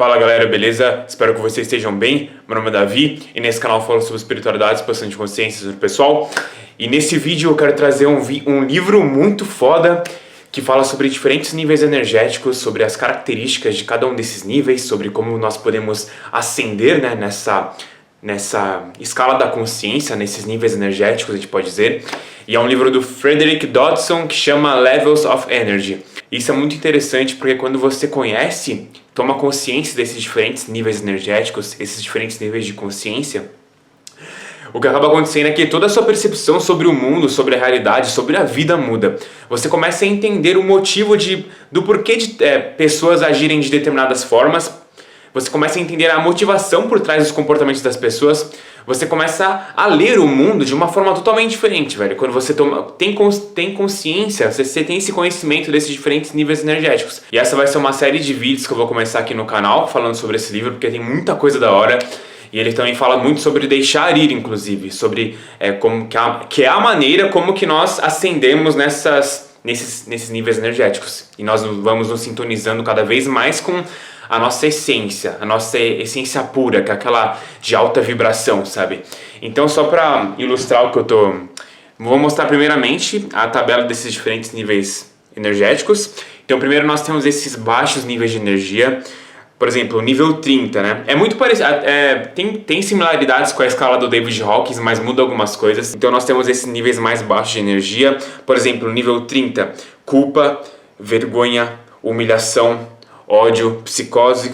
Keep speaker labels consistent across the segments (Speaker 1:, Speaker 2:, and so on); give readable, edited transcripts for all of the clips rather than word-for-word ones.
Speaker 1: Fala galera, beleza? Espero que vocês estejam bem. Meu nome é Davi e nesse canal eu falo sobre espiritualidade, expansão de consciência do pessoal. E nesse vídeo eu quero trazer um livro muito foda que fala sobre diferentes níveis energéticos, sobre as características de cada um desses níveis, sobre como nós podemos ascender, né, nessa escala da consciência, nesses níveis energéticos, a gente pode dizer. E é um livro do Frederick Dodson que chama Levels of Energy. Isso é muito interessante porque quando você conhece, toma consciência desses diferentes níveis energéticos, esses diferentes níveis de consciência, o que acaba acontecendo é que toda a sua percepção sobre o mundo, sobre a realidade, sobre a vida muda. Você começa a entender o motivo do porquê de pessoas agirem de determinadas formas. Você começa a entender a motivação por trás dos comportamentos das pessoas. Você começa a ler o mundo de uma forma totalmente diferente, velho. Quando você tem consciência, você tem esse conhecimento desses diferentes níveis energéticos. E essa vai ser uma série de vídeos que eu vou começar aqui no canal falando sobre esse livro, porque tem muita coisa da hora. E ele também fala muito sobre deixar ir, inclusive, sobre que é a maneira como que nós ascendemos nesses níveis energéticos. E nós vamos nos sintonizando cada vez mais com a nossa essência pura, que é aquela de alta vibração, sabe? Então, só para ilustrar o que vou mostrar primeiramente a tabela desses diferentes níveis energéticos. Então, primeiro nós temos esses baixos níveis de energia. Por exemplo, o nível 30, né? É muito parecido, tem similaridades com a escala do David Hawkins, mas muda algumas coisas. Então nós temos esses níveis mais baixos de energia. Por exemplo, o nível 30, culpa, vergonha, humilhação, ódio, psicose.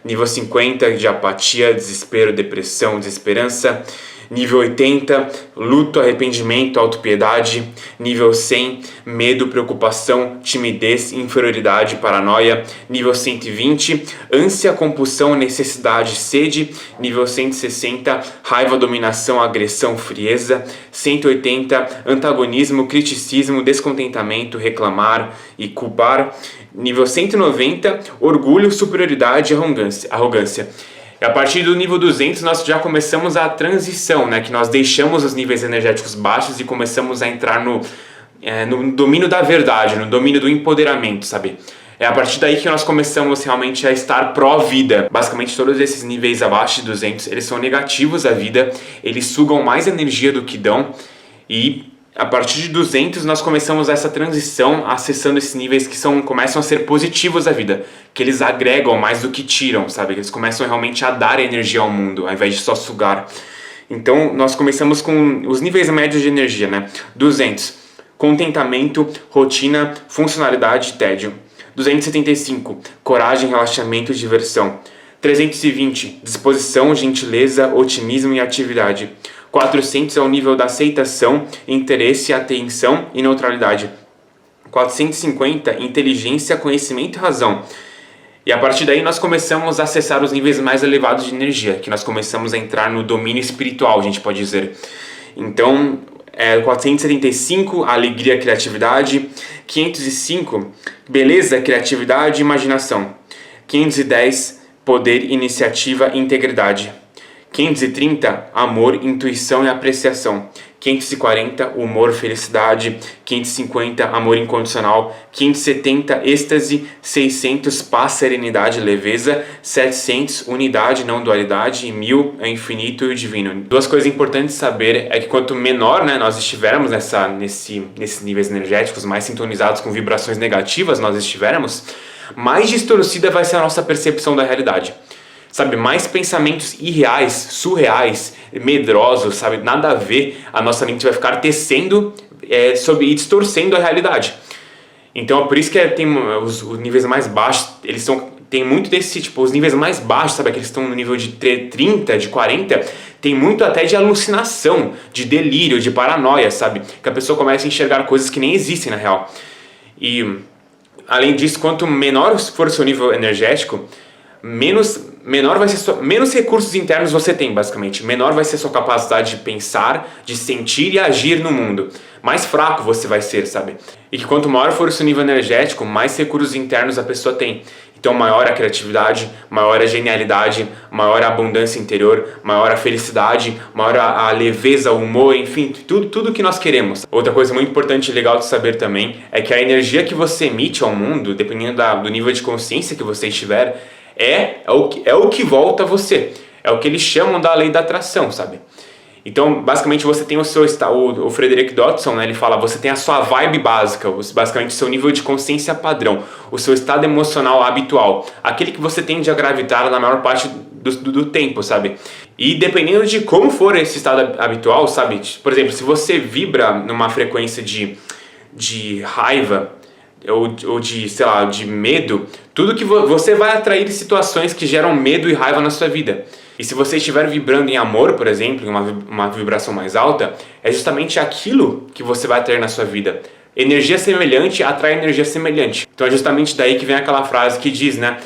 Speaker 1: Nível 50, de apatia, desespero, depressão, desesperança. Nível 80, luto, arrependimento, autopiedade. Nível 100, medo, preocupação, timidez, inferioridade, paranoia. Nível 120, ânsia, compulsão, necessidade, sede. Nível 160, raiva, dominação, agressão, frieza. 180, antagonismo, criticismo, descontentamento, reclamar e culpar. Nível 190, orgulho, superioridade e arrogância. E a partir do nível 200 nós já começamos a transição, né? Que nós deixamos os níveis energéticos baixos e começamos a entrar no domínio da verdade, no domínio do empoderamento, sabe? É a partir daí que nós começamos realmente a estar pró-vida. Basicamente todos esses níveis abaixo de 200, eles são negativos à vida, eles sugam mais energia do que dão e a partir de 200 nós começamos essa transição acessando esses níveis que começam a ser positivos à vida, que eles agregam mais do que tiram, sabe? Que eles começam realmente a dar energia ao mundo, ao invés de só sugar. Então nós começamos com os níveis médios de energia, né? 200, contentamento, rotina, funcionalidade e tédio. 275, coragem, relaxamento e diversão. 320, disposição, gentileza, otimismo e atividade. 400 é o nível da aceitação, interesse, atenção e neutralidade. 450, inteligência, conhecimento e razão. E a partir daí nós começamos a acessar os níveis mais elevados de energia, que nós começamos a entrar no domínio espiritual, a gente pode dizer. Então, 475, alegria, criatividade. 505, beleza, criatividade e imaginação. 510, poder, iniciativa e integridade. 530, amor, intuição e apreciação. 540, humor, felicidade. 550, amor incondicional. 570, êxtase. 600, paz, serenidade e leveza. 700, unidade, não dualidade. E 1000, é infinito e o divino. Duas coisas importantes de saber é que quanto menor, né, nós estivermos nesses níveis energéticos, mais sintonizados com vibrações negativas nós estivermos, mais distorcida vai ser a nossa percepção da realidade. Sabe, mais pensamentos irreais, surreais, medrosos, sabe, nada a ver, a nossa mente vai ficar tecendo e distorcendo a realidade. Então é por isso que tem os níveis mais baixos, tem muito desse tipo, os níveis mais baixos, sabe, aqueles que estão no nível de 30, de 40, tem muito até de alucinação, de delírio, de paranoia, sabe, que a pessoa começa a enxergar coisas que nem existem na real. E além disso, quanto menor for o seu nível energético, menos recursos internos você tem, basicamente. Menor vai ser sua capacidade de pensar, de sentir e agir no mundo. Mais fraco você vai ser, sabe? E que quanto maior for o seu nível energético, mais recursos internos a pessoa tem. Então maior a criatividade, maior a genialidade, maior a abundância interior, maior a felicidade, maior a leveza, o humor, enfim, tudo que nós queremos. Outra coisa muito importante e legal de saber também é que a energia que você emite ao mundo, dependendo do nível de consciência que você estiver, é o que volta a você. É o que eles chamam da lei da atração, sabe? Então, basicamente, você tem o Frederick Dodson, né, ele fala, você tem a sua vibe básica, basicamente o seu nível de consciência padrão, o seu estado emocional habitual, aquele que você tende a gravitar na maior parte do tempo, sabe? E dependendo de como for esse estado habitual, sabe? Por exemplo, se você vibra numa frequência de raiva, ou de, sei lá, de medo, tudo que você vai atrair situações que geram medo e raiva na sua vida. E se você estiver vibrando em amor, por exemplo, em uma vibração mais alta, é justamente aquilo que você vai atrair na sua vida. Energia semelhante atrai energia semelhante. Então é justamente daí que vem aquela frase que diz, né?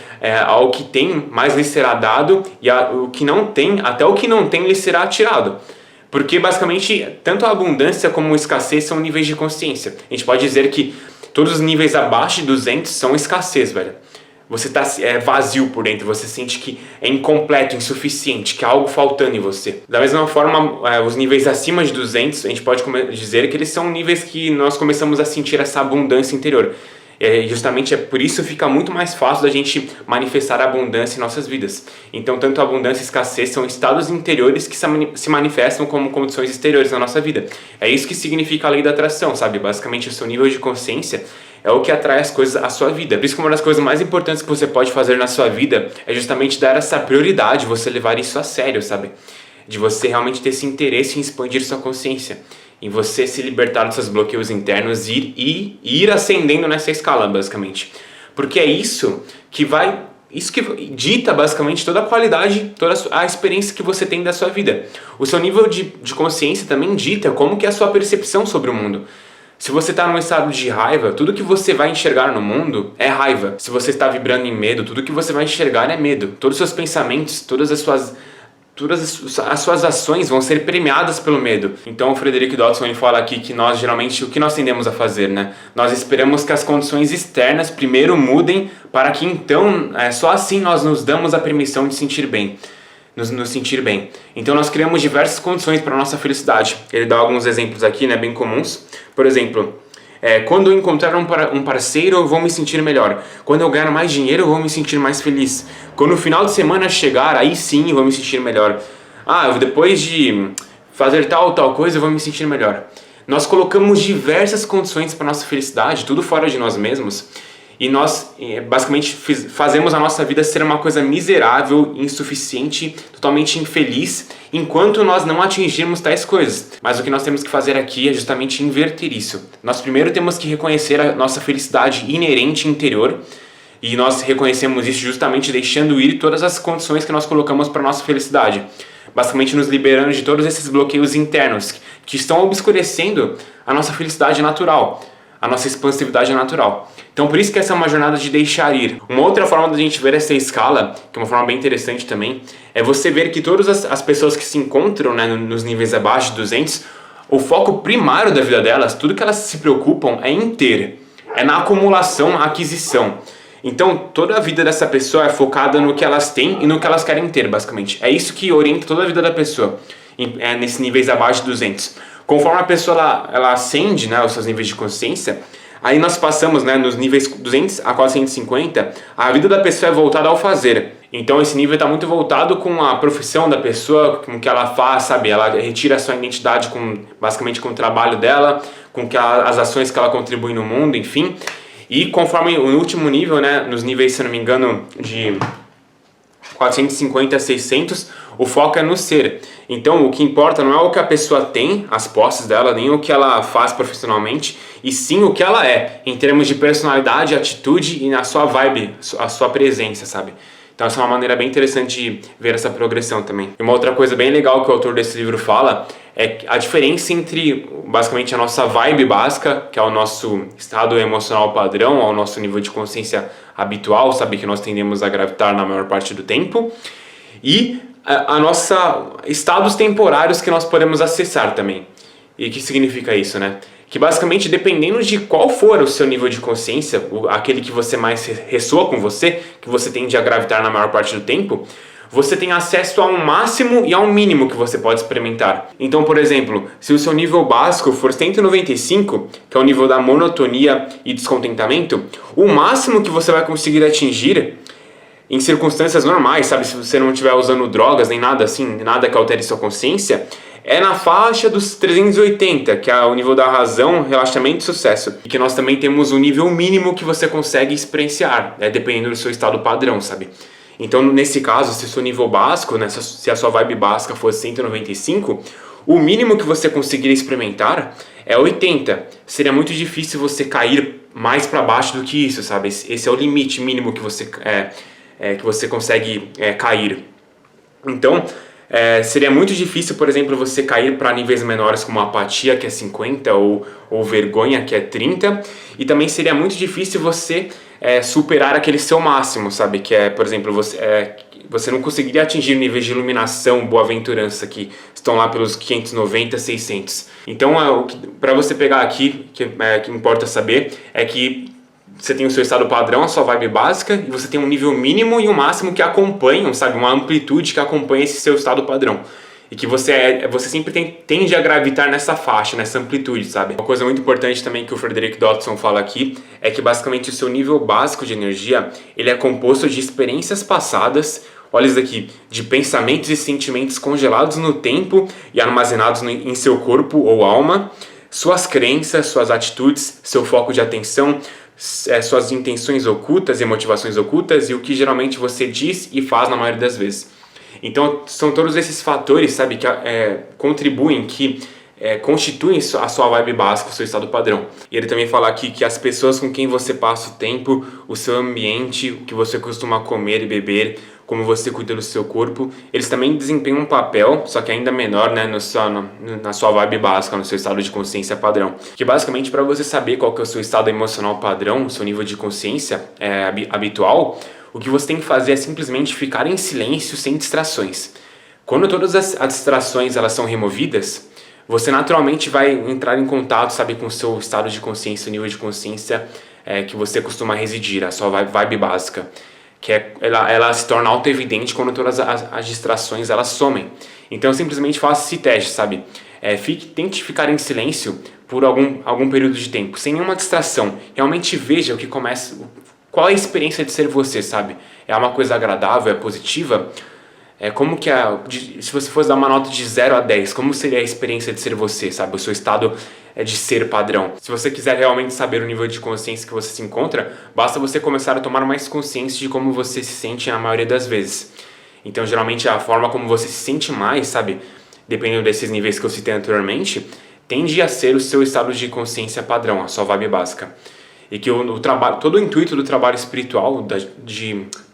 Speaker 1: Ao que tem, mais lhe será dado, e o que não tem, até o que não tem lhe será tirado. Porque basicamente, tanto a abundância como a escassez são níveis de consciência. A gente pode dizer que todos os níveis abaixo de 200 são escassez, velho. Você tá vazio por dentro, você sente que é incompleto, insuficiente, que há algo faltando em você. Da mesma forma, os níveis acima de 200, a gente pode dizer que eles são níveis que nós começamos a sentir essa abundância interior. Justamente é por isso fica muito mais fácil da gente manifestar a abundância em nossas vidas. Então, tanto a abundância e a escassez são estados interiores que se manifestam como condições exteriores na nossa vida. É isso que significa a lei da atração, sabe? Basicamente, o seu nível de consciência é o que atrai as coisas à sua vida. Por isso que uma das coisas mais importantes que você pode fazer na sua vida é justamente dar essa prioridade, você levar isso a sério, sabe? De você realmente ter esse interesse em expandir sua consciência, em você se libertar dos seus bloqueios internos e ir ascendendo nessa escala, basicamente. Porque é isso que dita basicamente toda a qualidade, toda a experiência que você tem da sua vida. O seu nível de consciência também dita como que é a sua percepção sobre o mundo. Se você está num estado de raiva, tudo que você vai enxergar no mundo é raiva. Se você está vibrando em medo, tudo que você vai enxergar é medo. Todos os seus pensamentos, todas as suas ações vão ser premiadas pelo medo. Então o Frederick Dodson ele fala aqui que nós geralmente, o que nós tendemos a fazer, né? Nós esperamos que as condições externas primeiro mudem para que então, só assim nós nos damos a permissão de sentir bem. Nos sentir bem. Então nós criamos diversas condições para a nossa felicidade. Ele dá alguns exemplos aqui, né, bem comuns. Por exemplo, quando eu encontrar um parceiro eu vou me sentir melhor. Quando eu ganhar mais dinheiro eu vou me sentir mais feliz. Quando o final de semana chegar, aí sim eu vou me sentir melhor. Depois de fazer tal coisa eu vou me sentir melhor. Nós colocamos diversas condições para a nossa felicidade, tudo fora de nós mesmos. E nós basicamente fazemos a nossa vida ser uma coisa miserável, insuficiente, totalmente infeliz, enquanto nós não atingirmos tais coisas. Mas o que nós temos que fazer aqui é justamente inverter isso. Nós primeiro temos que reconhecer a nossa felicidade inerente interior, e nós reconhecemos isso justamente deixando ir todas as condições que nós colocamos para a nossa felicidade. Basicamente nos liberando de todos esses bloqueios internos que estão obscurecendo a nossa felicidade natural, a nossa expansividade natural. Então por isso que essa é uma jornada de deixar ir. Uma outra forma da gente ver essa escala, que é uma forma bem interessante também, é você ver que todas as pessoas que se encontram, né, nos níveis abaixo de 200, o foco primário da vida delas, tudo que elas se preocupam é em ter, é na acumulação, na aquisição. Então toda a vida dessa pessoa é focada no que elas têm e no que elas querem ter, basicamente. É isso que orienta toda a vida da pessoa, nesses níveis abaixo de 200. Conforme a pessoa ela ascende, né, os seus níveis de consciência, aí nós passamos, né, nos níveis 200 a 450, a vida da pessoa é voltada ao fazer. Então esse nível está muito voltado com a profissão da pessoa, com o que ela faz, sabe? Ela retira a sua identidade basicamente com o trabalho dela, com as ações que ela contribui no mundo, enfim. E conforme o último nível, né, nos níveis, se eu não me engano, de 450 a 600, o foco é no ser. Então o que importa não é o que a pessoa tem, as posses dela, nem o que ela faz profissionalmente, e sim o que ela é, em termos de personalidade, atitude e na sua vibe, a sua presença, sabe? Então essa é uma maneira bem interessante de ver essa progressão também. E uma outra coisa bem legal que o autor desse livro fala é a diferença entre basicamente a nossa vibe básica, que é o nosso estado emocional padrão, ao nosso nível de consciência habitual, sabe, que nós tendemos a gravitar na maior parte do tempo, e a nossa estados temporários que nós podemos acessar também. E o que significa isso, né? Que basicamente, dependendo de qual for o seu nível de consciência, aquele que você mais ressoa com você, que você tende a gravitar na maior parte do tempo, você tem acesso a um máximo e a um mínimo que você pode experimentar. Então, por exemplo, se o seu nível básico for 195, que é o nível da monotonia e descontentamento, o máximo que você vai conseguir atingir em circunstâncias normais, sabe? Se você não estiver usando drogas nem nada assim, nada que altere sua consciência, é na faixa dos 380, que é o nível da razão, relaxamento e sucesso. E que nós também temos o nível mínimo que você consegue experienciar, dependendo do seu estado padrão, sabe? Então, nesse caso, se o seu nível básico, né, se a sua vibe básica fosse 195, o mínimo que você conseguiria experimentar é 80. Seria muito difícil você cair mais para baixo do que isso, sabe? Esse é o limite mínimo que você consegue cair. Então, seria muito difícil, por exemplo, você cair para níveis menores como apatia, que é 50, ou vergonha, que é 30. E também seria muito difícil você superar aquele seu máximo, sabe? Que é, por exemplo, você não conseguiria atingir níveis de iluminação, boa-aventurança, que estão lá pelos 590, 600. Então, para você pegar aqui, que importa saber, é que você tem o seu estado padrão, a sua vibe básica, e você tem um nível mínimo e um máximo que acompanham, sabe? Uma amplitude que acompanha esse seu estado padrão. E que você sempre tende a gravitar nessa faixa, nessa amplitude, sabe? Uma coisa muito importante também que o Frederick Dodson fala aqui é que basicamente o seu nível básico de energia, ele é composto de experiências passadas, olha isso daqui, de pensamentos e sentimentos congelados no tempo e armazenados em seu corpo ou alma, suas crenças, suas atitudes, seu foco de atenção, suas intenções ocultas e motivações ocultas e o que geralmente você diz e faz na maioria das vezes. Então, são todos esses fatores, sabe, que contribuem, que constituem a sua vibe básica, o seu estado padrão. E ele também fala aqui que as pessoas com quem você passa o tempo, o seu ambiente, o que você costuma comer e beber, como você cuida do seu corpo, eles também desempenham um papel, só que ainda menor, né, na sua vibe básica, no seu estado de consciência padrão. Que basicamente, para você saber qual que é o seu estado emocional padrão, o seu nível de consciência habitual, o que você tem que fazer é simplesmente ficar em silêncio, sem distrações. Quando todas as distrações elas são removidas, você naturalmente vai entrar em contato, sabe, com o seu estado de consciência, o nível de consciência que você costuma residir, a sua vibe básica. Que ela se torna auto-evidente quando todas as distrações elas somem. Então simplesmente faça esse teste, sabe? Tente ficar em silêncio por algum período de tempo, sem nenhuma distração. Realmente veja qual é a experiência de ser você, sabe? É uma coisa agradável, é positiva? Como que se você fosse dar uma nota de 0 a 10, como seria a experiência de ser você, sabe? O seu estado de ser padrão. Se você quiser realmente saber o nível de consciência que você se encontra, basta você começar a tomar mais consciência de como você se sente na maioria das vezes. Então, geralmente, a forma como você se sente mais, sabe? Dependendo desses níveis que eu citei anteriormente, tende a ser o seu estado de consciência padrão, a sua vibe básica. E que todo o intuito do trabalho espiritual,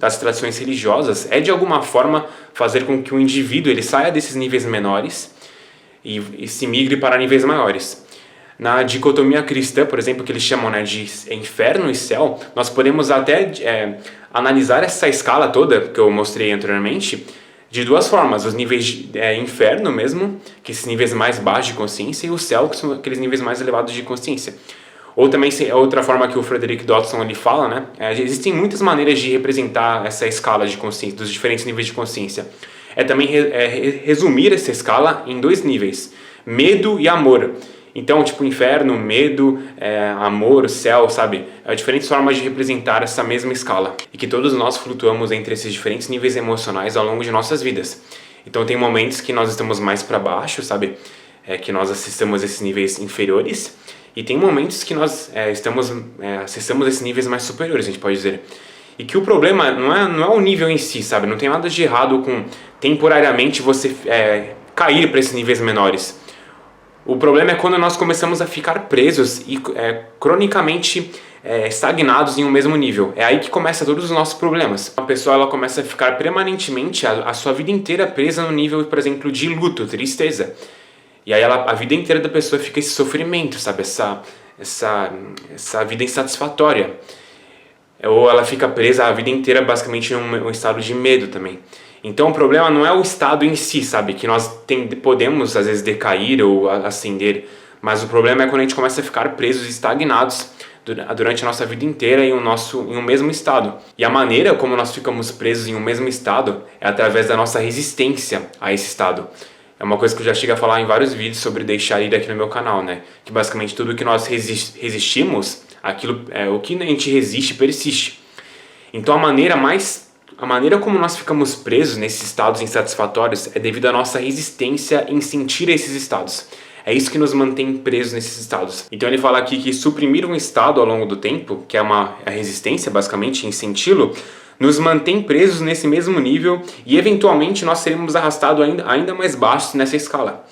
Speaker 1: das tradições religiosas, é de alguma forma fazer com que o indivíduo ele saia desses níveis menores e se migre para níveis maiores. Na dicotomia cristã, por exemplo, que eles chamam, né, de inferno e céu, nós podemos até analisar essa escala toda que eu mostrei anteriormente de duas formas: os níveis de inferno mesmo, que esses níveis mais baixos de consciência, e o céu, que são aqueles níveis mais elevados de consciência. Ou também, outra forma que o Frederick Dodson ele fala, né? Existem muitas maneiras de representar essa escala de consciência, dos diferentes níveis de consciência. Também resumir essa escala em dois níveis: medo e amor. Então, tipo, inferno, medo, amor, céu, sabe? Diferentes formas de representar essa mesma escala. E que todos nós flutuamos entre esses diferentes níveis emocionais ao longo de nossas vidas. Então, tem momentos que nós estamos mais para baixo, sabe? Que nós acessamos esses níveis inferiores. E tem momentos que nós acessamos esses níveis mais superiores, a gente pode dizer. E que o problema não é o nível em si, sabe? Não tem nada de errado com temporariamente você cair para esses níveis menores. O problema é quando nós começamos a ficar presos e cronicamente estagnados em um mesmo nível. É aí que começa todos os nossos problemas. A pessoa ela começa a ficar permanentemente a sua vida inteira presa no nível, por exemplo, de luto, tristeza. E aí a vida inteira da pessoa fica esse sofrimento, sabe? Essa vida insatisfatória. Ou ela fica presa a vida inteira basicamente em um estado de medo também. Então o problema não é o estado em si, sabe? Que nós podemos às vezes decair ou ascender. Mas o problema é quando a gente começa a ficar presos e estagnados durante a nossa vida inteira em um mesmo estado. E a maneira como nós ficamos presos em um mesmo estado é através da nossa resistência a esse estado. É uma coisa que eu já cheguei a falar em vários vídeos sobre deixar ir aqui no meu canal, né? Que basicamente tudo que nós resistimos, o que a gente resiste persiste. Então a maneira mais A maneira como nós ficamos presos nesses estados insatisfatórios é devido à nossa resistência em sentir esses estados. É isso que nos mantém presos nesses estados. Então ele fala aqui que suprimir um estado ao longo do tempo, que é a resistência basicamente em senti-lo, nos mantém presos nesse mesmo nível e eventualmente nós seremos arrastados ainda mais baixo nessa escala.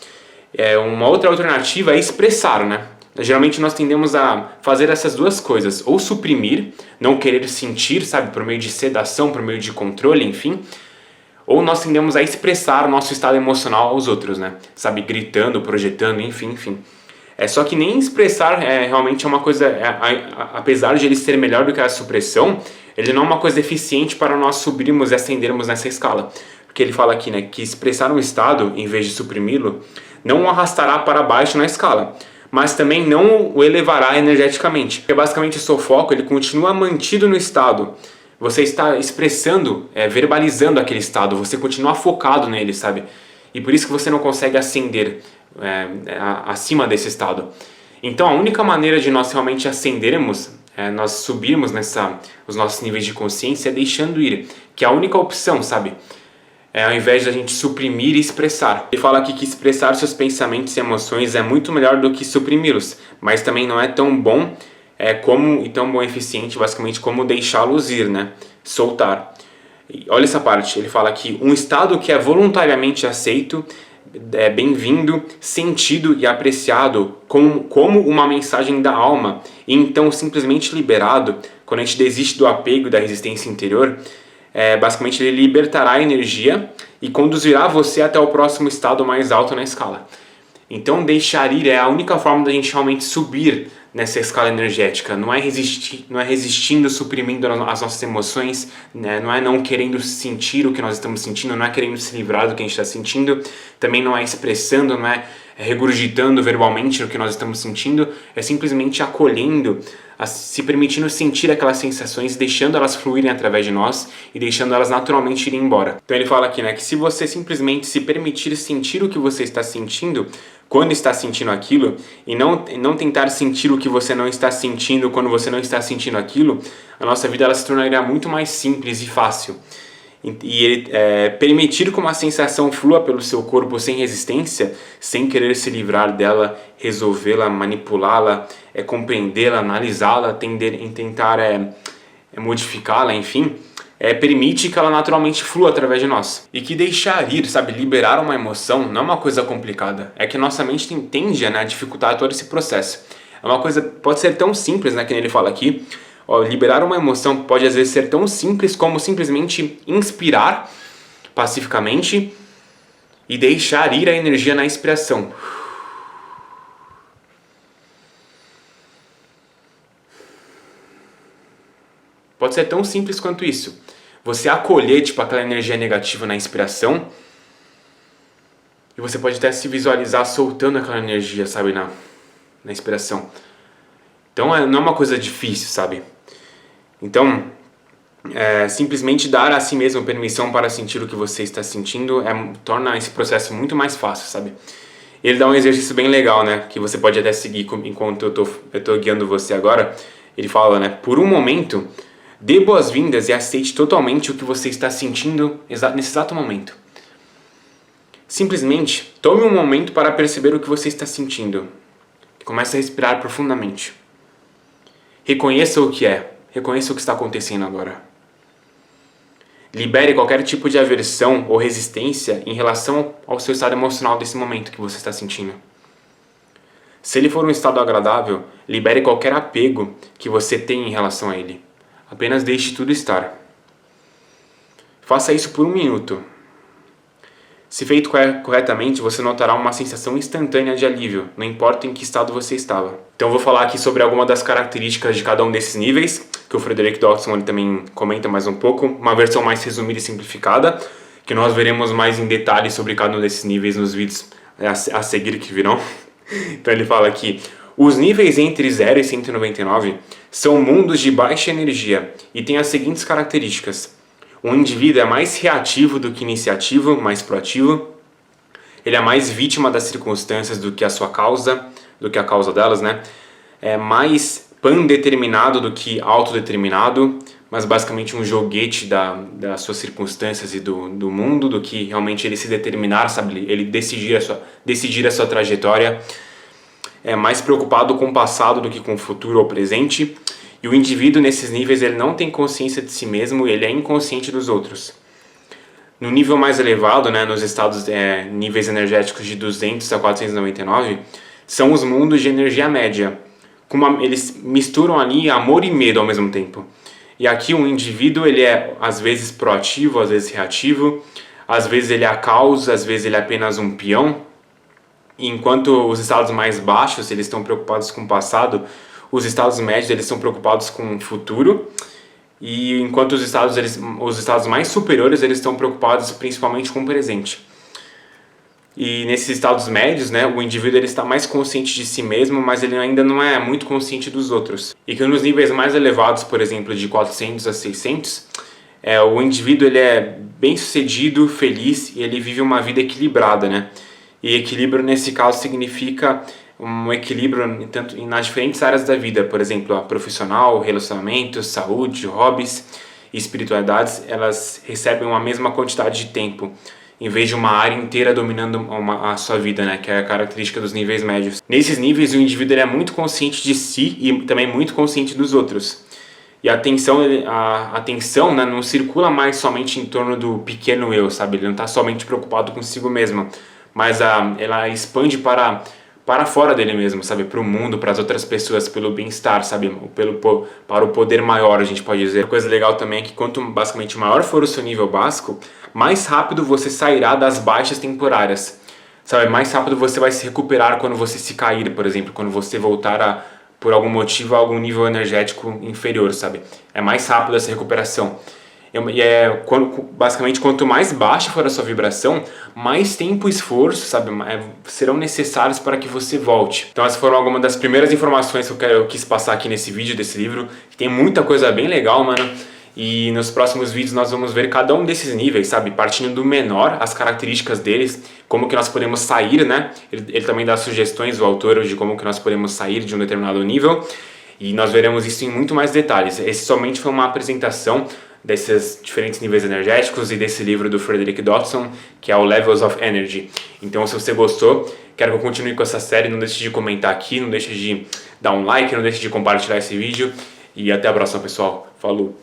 Speaker 1: Uma outra alternativa é expressar, né? Geralmente nós tendemos a fazer essas duas coisas, ou suprimir, não querer sentir, sabe, por meio de sedação, por meio de controle, enfim, ou nós tendemos a expressar o nosso estado emocional aos outros, né? Sabe, gritando, projetando, enfim. Só que nem expressar realmente é uma coisa, apesar de ele ser melhor do que a supressão, ele não é uma coisa eficiente para nós subirmos e ascendermos nessa escala. Porque ele fala aqui, né, que expressar um estado, em vez de suprimi-lo, não o arrastará para baixo na escala, mas também não o elevará energeticamente. Porque basicamente o seu foco ele continua mantido no estado. Você está expressando, verbalizando aquele estado, você continua focado nele, sabe? E por isso que você não consegue ascender acima desse estado. Então a única maneira de nós realmente ascendermos, nós subirmos os nossos níveis de consciência é deixando ir, que é a única opção, sabe? Ao invés de a gente suprimir e expressar. Ele fala aqui que expressar seus pensamentos e emoções é muito melhor do que suprimi-los, mas também não é tão bom e tão bom e eficiente, basicamente, como deixá-los ir, né? Soltar. E olha essa parte, ele fala que um estado que é voluntariamente aceito, bem-vindo, sentido e apreciado como uma mensagem da alma, e então simplesmente liberado, quando a gente desiste do apego e da resistência interior, basicamente ele libertará a energia e conduzirá você até o próximo estado mais alto na escala. Então deixar ir é a única forma da gente realmente subir nessa escala energética. Não é resistindo, suprimindo as nossas emoções, né? Não é não querendo sentir o que nós estamos sentindo, não é querendo se livrar do que a gente está sentindo, também não é expressando, não é regurgitando verbalmente o que nós estamos sentindo, é simplesmente acolhendo, se permitindo sentir aquelas sensações, deixando elas fluírem através de nós e deixando elas naturalmente irem embora. Então ele fala aqui, né, que se você simplesmente se permitir sentir o que você está sentindo, quando está sentindo aquilo, e não tentar sentir o que você não está sentindo quando você não está sentindo aquilo, a nossa vida ela se tornaria muito mais simples e fácil. E ele permitir que uma sensação flua pelo seu corpo sem resistência, sem querer se livrar dela, resolvê-la, manipulá-la, compreendê-la, analisá-la, tentar modificá-la, enfim, permite que ela naturalmente flua através de nós. E que deixar ir, sabe, liberar uma emoção não é uma coisa complicada. É que nossa mente tende a dificultar todo esse processo. É uma coisa, pode ser tão simples, né, que ele fala aqui. Liberar uma emoção pode às vezes ser tão simples como simplesmente inspirar pacificamente e deixar ir a energia na expiração. Pode ser tão simples quanto isso. Você acolher aquela energia negativa na inspiração e você pode até se visualizar soltando aquela energia, sabe, na inspiração. Então não é uma coisa difícil, sabe? Então, simplesmente dar a si mesmo permissão para sentir o que você está sentindo torna esse processo muito mais fácil, sabe? Ele dá um exercício bem legal, né? Que você pode até seguir enquanto eu tô guiando você agora. Ele fala, né? Por um momento, dê boas-vindas e aceite totalmente o que você está sentindo nesse exato momento. Simplesmente, tome um momento para perceber o que você está sentindo. Comece a respirar profundamente. Reconheça o que é. Reconheça o que está acontecendo agora. Libere qualquer tipo de aversão ou resistência em relação ao seu estado emocional desse momento que você está sentindo. Se ele for um estado agradável, libere qualquer apego que você tem em relação a ele. Apenas deixe tudo estar. Faça isso por 1 minuto. Se feito corretamente, você notará uma sensação instantânea de alívio, não importa em que estado você estava. Então eu vou falar aqui sobre algumas das características de cada um desses níveis, que o Frederick Dodson ele também comenta mais um pouco, uma versão mais resumida e simplificada, que nós veremos mais em detalhes sobre cada um desses níveis nos vídeos a seguir que virão. Então ele fala aqui, os níveis entre 0 e 199 são mundos de baixa energia e têm as seguintes características. Um indivíduo é mais reativo do que iniciativo, mais proativo. Ele é mais vítima das circunstâncias do que a causa delas, né? É mais pandeterminado do que autodeterminado, mas basicamente um joguete das suas circunstâncias e do mundo, do que realmente ele se determinar, sabe? Ele decidir a sua trajetória. É mais preocupado com o passado do que com o futuro ou presente. E o indivíduo nesses níveis ele não tem consciência de si mesmo, ele é inconsciente dos outros. No nível mais elevado, né, nos estados níveis energéticos de 200 a 499, são os mundos de energia média. Eles misturam ali amor e medo ao mesmo tempo. E aqui o indivíduo ele é às vezes proativo, às vezes reativo, às vezes ele é a causa, às vezes ele é apenas um peão. Enquanto os estados mais baixos eles estão preocupados com o passado, os estados médios eles estão preocupados com o futuro, e enquanto os estados mais superiores eles estão preocupados principalmente com o presente. E nesses estados médios, né, o indivíduo ele está mais consciente de si mesmo, mas ele ainda não é muito consciente dos outros. E que nos níveis mais elevados, por exemplo, de 400 a 600, o indivíduo ele é bem sucedido, feliz e ele vive uma vida equilibrada, né? E equilíbrio nesse caso significa um equilíbrio nas diferentes áreas da vida, por exemplo, a profissional, relacionamentos, saúde, hobbies e espiritualidades, elas recebem a mesma quantidade de tempo, em vez de uma área inteira dominando a sua vida, né, que é a característica dos níveis médios. Nesses níveis, o indivíduo ele é muito consciente de si e também muito consciente dos outros. E a atenção, né, não circula mais somente em torno do pequeno eu, sabe? Ele não está somente preocupado consigo mesmo, mas ela expande para fora dele mesmo, sabe? Para o mundo, para as outras pessoas, pelo bem-estar, sabe? Para o poder maior, a gente pode dizer. Uma coisa legal também é que quanto basicamente maior for o seu nível básico, mais rápido você sairá das baixas temporárias, sabe? Mais rápido você vai se recuperar quando você se cair, por exemplo, quando você voltar por algum motivo a algum nível energético inferior, sabe? É mais rápido essa recuperação. Basicamente, quanto mais baixa for a sua vibração, mais tempo e esforço, sabe, serão necessários para que você volte. Então essas foram algumas das primeiras informações que eu quis passar aqui nesse vídeo desse livro. Tem muita coisa bem legal, mano. E nos próximos vídeos nós vamos ver cada um desses níveis, sabe, partindo do menor, as características deles, como que nós podemos sair, né? Ele também dá sugestões, o autor, de como que nós podemos sair de um determinado nível. E nós veremos isso em muito mais detalhes. Esse somente foi uma apresentação desses diferentes níveis energéticos e desse livro do Frederick Dodson, que é o Levels of Energy. Então, se você gostou, quero que eu continue com essa série, não deixe de comentar aqui, não deixe de dar um like, não deixe de compartilhar esse vídeo, e até a próxima, pessoal. Falou!